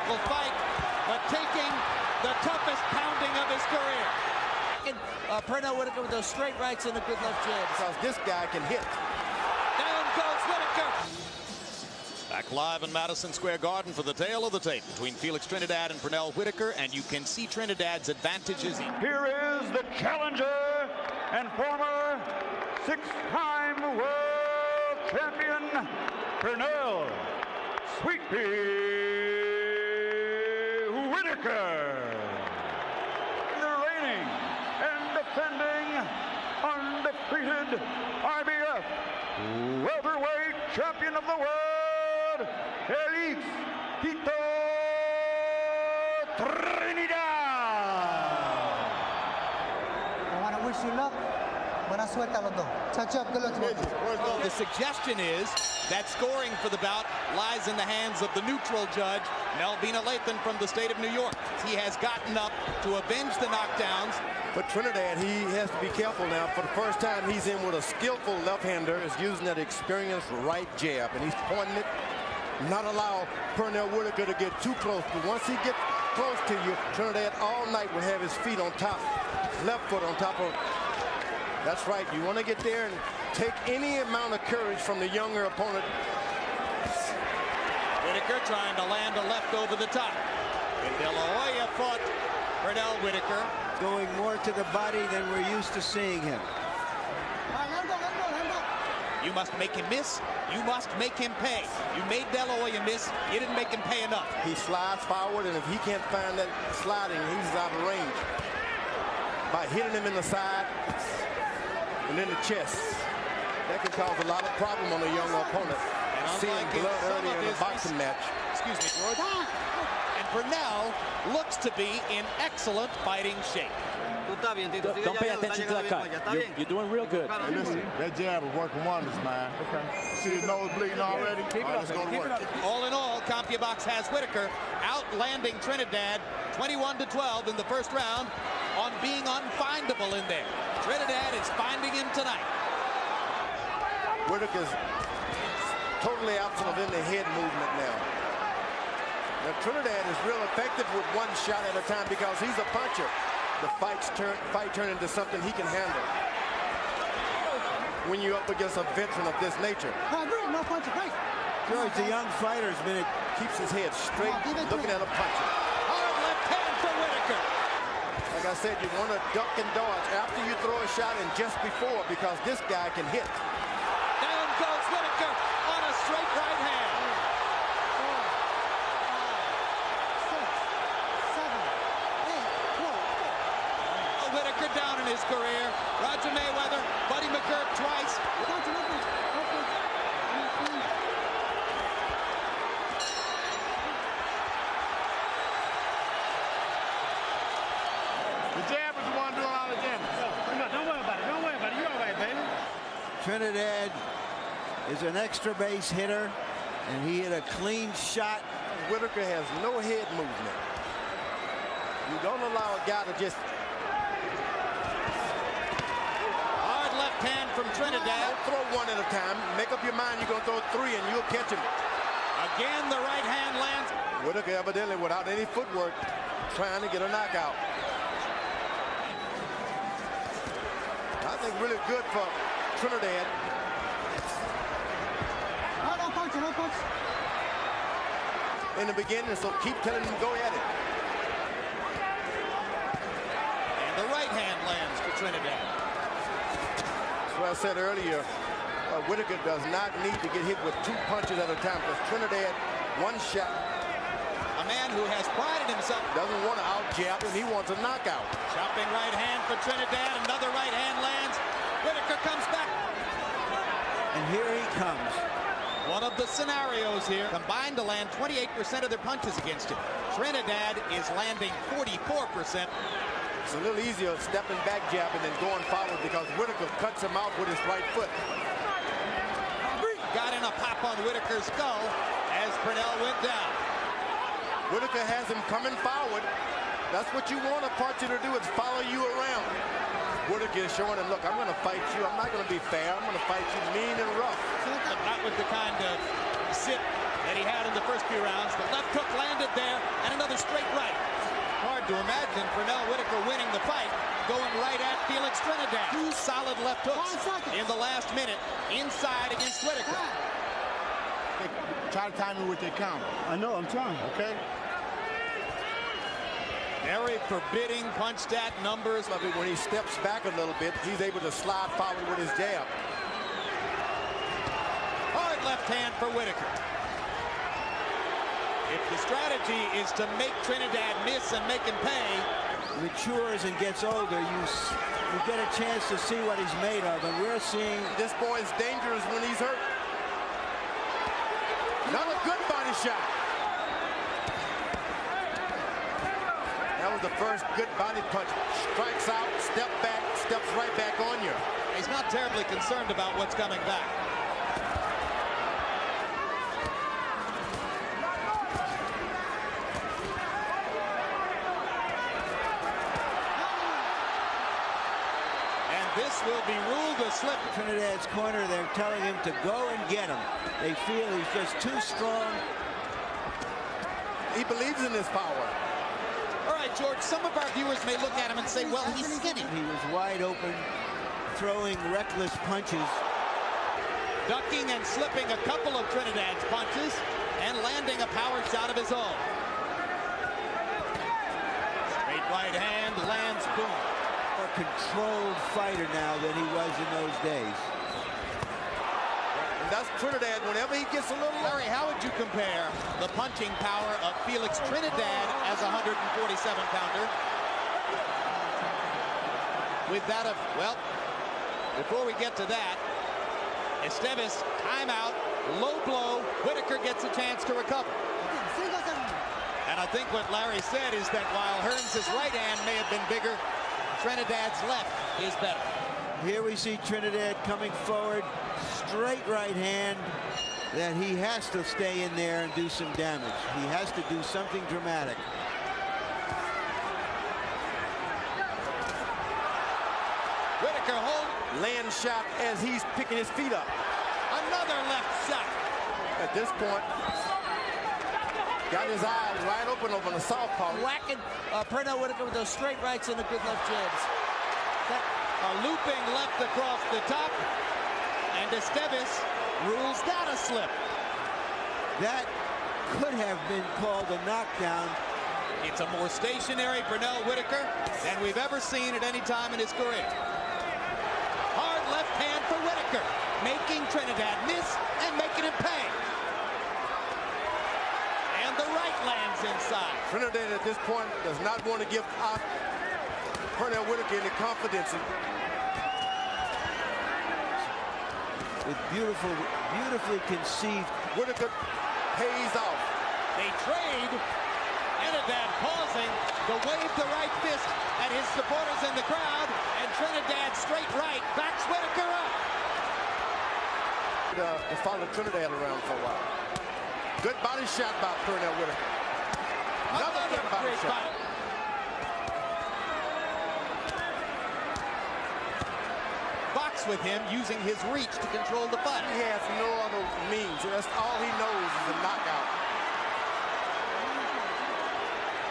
physical fight, but taking the toughest pounding of his career. Pernell Whitaker with those straight rights and a good left jab. Because this guy can hit. Down goes Whitaker. Back live in Madison Square Garden for the tale of the tape between Felix Trinidad and Pernell Whitaker, and you can see Trinidad's advantages. Here is the challenger and former six-time world champion, Pernell Sweet Pea Whitaker. The reigning and defending undefeated IBF welterweight champion of the world, Felix Tito Trinidad. I want to wish you luck. Buena suerte a los dos. Touch up, good luck to both. The suggestion is that scoring for the bout lies in the hands of the neutral judge, Melvina Lathan from the state of New York. He has gotten up to avenge the knockdowns. But Trinidad, he has to be careful now. For the first time, he's in with a skillful left-hander, is using that experienced right jab, and he's pointing it. Not allow Pernell Whitaker to get too close, but once he gets close to you, Trinidad all night will have his feet on top, left foot on top of. That's right. You want to get there and take any amount of courage from the younger opponent. Whitaker trying to land a left over the top. And De La Hoya fought Pernell Whitaker. Going more to the body than we're used to seeing him. You must make him miss. You must make him pay. You made De La Hoya miss. You didn't make him pay enough. He slides forward, and if he can't find that sliding, he's out of range. By hitting him in the side and in the chest, that can cause a lot of problem on a young opponent. And seeing blood earlier in the boxing match. Excuse me, George. And Pernell looks to be in excellent fighting shape. Don't pay attention to that cut. You're doing real good. Hey, listen, that jab is working wonders, man. Okay. See his nose bleeding already? Keep it up, let's go to keep work. it up. All in all, CompuBox has Whitaker outlanding Trinidad 21-12 in the first round on being unfindable in there. Trinidad is finding him tonight. Whitaker's totally absent of any head movement now. Now Trinidad is real effective with one shot at a time because he's a puncher. The fight turn into something he can handle. When you're up against a veteran of this nature. No punch, break. George, the young fighter's minute Keeps his head straight, looking at a puncher. Hard left hand for Whitaker. Like I said, you want to duck and dodge after you throw a shot and just before, because this guy can hit. Down goes Whitaker on a straight right hand. 4, 5, 6, 7, 8, 12. Whitaker down in his career. Roger Mayweather, Buddy McGirt twice. The jab is the one doing all the damage. Don't worry about it. Don't worry about it. You're all right, baby. Trinidad is an extra base hitter, and he hit a clean shot. Whitaker has no head movement. You don't allow a guy to just... Hard left hand from Trinidad. Don't throw one at a time. Make up your mind you're going to throw three and you'll catch him. Again, the right hand lands. Whitaker evidently without any footwork trying to get a knockout. I think really good for Trinidad. No punch, no punch. In the beginning, so keep telling him go at it. And the right hand lands for Trinidad. That's what I said earlier. Whitaker does not need to get hit with two punches at a time, because Trinidad, one shot. A man who has prided himself. Doesn't want to out-jab him, he wants a knockout. Chopping right hand for Trinidad. Another right hand lands. Whitaker comes back. And here he comes. One of the scenarios here, combined to land 28% of their punches against him. Trinidad is landing 44%. It's a little easier stepping back jab and then going forward, because Whitaker cuts him out with his right foot. Got in a pop on Whitaker's skull as Pernell went down. Whitaker has him coming forward. That's what you want a puncher to do, is follow you around. Whitaker is showing him, look, I'm going to fight you. I'm not going to be fair. I'm going to fight you mean and rough. But not with the kind of sit that he had in the first few rounds. The left hook landed there. hard to imagine Pernell Whitaker winning the fight, going right at Felix Trinidad. 2 solid left hooks in the last minute, inside against Whitaker. Try to time me with their counter. I know, I'm trying. Okay? Very forbidding punch stat numbers. Love it when he steps back a little bit, he's able to slide forward with his jab. Hard left hand for Whitaker. If the strategy is to make Trinidad miss and make him pay, Matures and gets older, you get a chance to see what he's made of, and we're seeing This boy is dangerous when he's hurt. Another good body shot. That was the first good body punch. Strikes out, step back, steps right back on you. he's not terribly concerned about what's coming back. This will be ruled a slip. Trinidad's corner. They're telling him to go and get him. They feel he's just too strong. He believes in his power. All right, George, some of our viewers may look at him and say, well, he's skinny. He was wide open, throwing reckless punches. Ducking and slipping a couple of Trinidad's punches and landing a power shot of his own. Straight right hand lands, boom. Controlled fighter now than he was in those days. And that's Trinidad whenever he gets a little... Larry, how would you compare the punching power of Felix Trinidad as a 147-pounder with that of, well, before we get to that, Esteves, timeout, low blow, Whitaker gets a chance to recover. And I think what Larry said is that while Hearns' right hand may have been bigger, Trinidad's left is better. Here we see Trinidad coming forward, straight right hand, that he has to stay in there and do some damage. He has to do something dramatic. Whitaker hold. Land shot as he's picking his feet up. Another left shot. At this point, got his eyes wide open over the southpaw. Whacking Pernell Whitaker with those straight rights and the good left jabs. A looping left across the top, and Esteves rules that a slip. That could have been called a knockdown. It's a more stationary Pernell Whitaker than we've ever seen at any time in his career. Hard left hand for Whitaker, making Trinidad miss and making him pay. And the right lands inside. Trinidad at this point does not want to give Pernell Whitaker any confidence. With beautifully conceived. Whitaker pays off. They trade. Trinidad pausing to wave the right fist at his supporters in the crowd, and Trinidad straight right backs Whitaker up. To follow Trinidad around for a while. Good body shot by Pernell Whitaker. Another good body shot. Box with him using his reach to control the fight. He has no other means. That's all he knows is a knockout.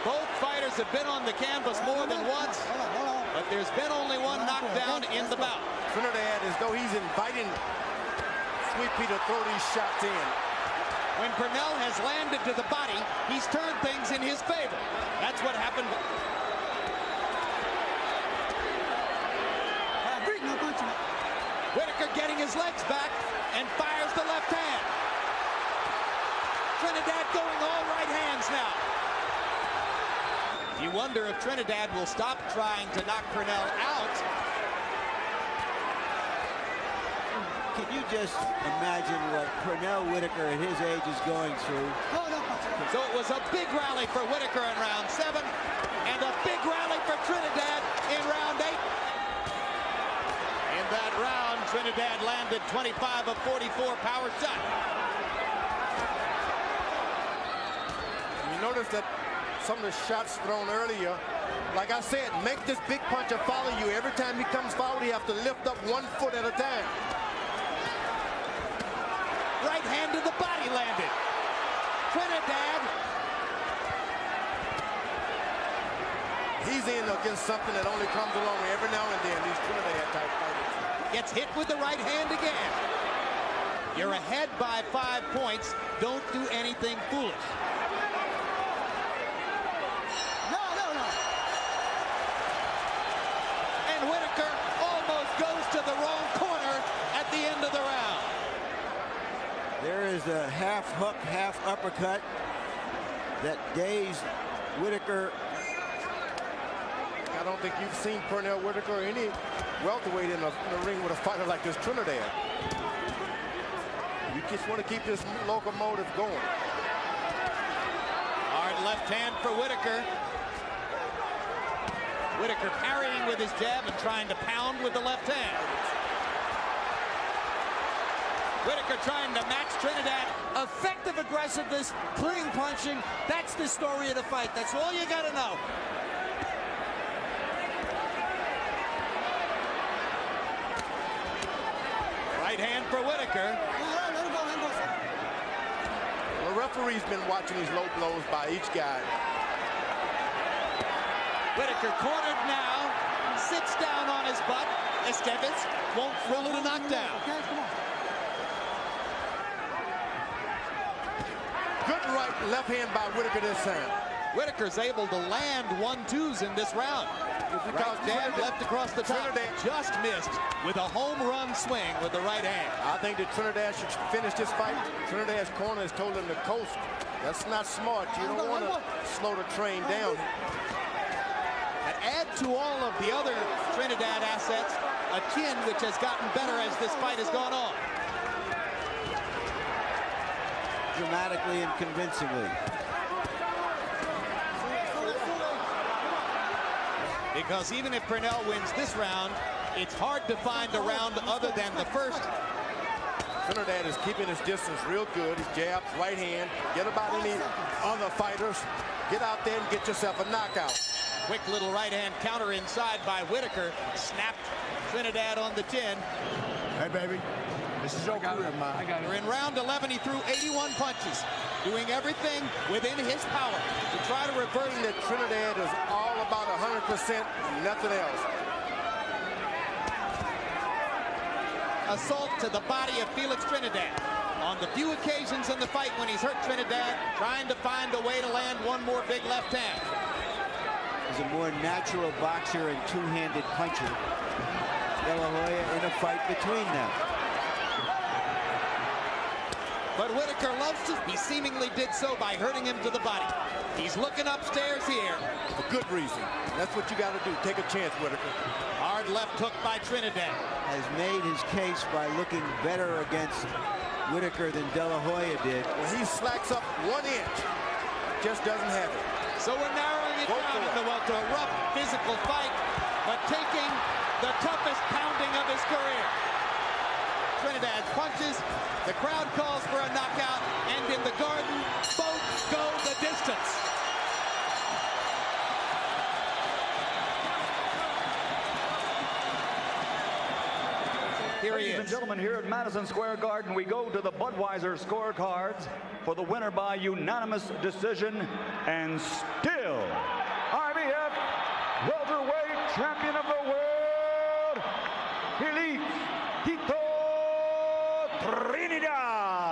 Both fighters have been on the canvas more than once, but there's been only one knockdown in the bout. Trinidad, as though he's inviting Sweet Pea to throw these shots in. When Pernell has landed to the body, he's turned things in his favor. That's what happened. Whitaker getting his legs back and fires the left hand. Trinidad going all right hands now. You wonder if Trinidad will stop trying to knock Pernell out. Can you just imagine what Pernell Whitaker at his age is going through? So it was a big rally for Whitaker in round 7 and a big rally for Trinidad in round 8. In that round, Trinidad landed 25 of 44 power shots. You notice that some of the shots thrown earlier, like I said, make this big puncher follow you. Every time he comes forward, you have to lift up 1 foot at a time. Right hand to the body landed. Trinidad He's in against something that only comes along every now and then, these Trinidad type fighters. Gets hit with the right hand again. You're ahead by 5 points. Don't do anything foolish. No. And Whitaker almost goes to the wrong corner at the end of the round. There is a half hook, half uppercut that dazed Whitaker. I don't think you've seen Pernell Whitaker or any welterweight in the ring with a fighter like this Trinidad. You just want to keep this locomotive going. Hard left hand for Whitaker. Whitaker parrying with his jab and trying to pound with the left hand. Whitaker trying to match Trinidad. Effective aggressiveness, clean punching. That's the story of the fight. That's all you got to know. Right hand for Whitaker. The referee's been watching these low blows by each guy. Whitaker cornered now. Sits down on his butt. Estevez won't throw it a knockdown. Good right, left hand by Whitaker this time. Whitaker's able to land 1-2s in this round. Right jab left across the top. Trinidad Just missed with a home run swing with the right hand. I think that Trinidad should finish this fight. Trinidad's corner has told him to coast. That's not smart. You don't want to slow the train down. And add to all of the other Trinidad assets a chin which has gotten better as this fight has gone on. Dramatically and convincingly. Because even if Pernell wins this round, it's hard to find a round other than the first. Trinidad is keeping his distance real good. His jabs, right hand. Get about any other fighters. Get out there and get yourself a knockout. Quick little right hand counter inside by Whitaker. Snapped Trinidad on the chin. Hey, baby. This is your career, man. We're in round 11. He threw 81 punches, doing everything within his power to try to reverse that Trinidad is all about 100%, nothing else. Assault to the body of Felix Trinidad. On the few occasions in the fight when he's hurt Trinidad, trying to find a way to land one more big left hand. He's a more natural boxer and two-handed puncher. De La Hoya in a fight between them. But Whitaker loves to. He seemingly did so by hurting him to the body. He's looking upstairs here. For good reason. That's what you got to do. Take a chance, Whitaker. Hard left hook by Trinidad. Has made his case by looking better against Whitaker than De La Hoya did. When he slacks up 1 inch, just doesn't have it. So we're narrowing it down in the welter. A rough physical fight, but taking the toughest pounding of his career. Trinidad punches. The crowd calls for a knockout, and in the Garden, both go the distance. Here he Ladies is. and gentlemen, here at Madison Square Garden, we go to the Budweiser scorecards for the winner by unanimous decision, and still IBF welterweight champion of the world, Felix Tito Trinidad.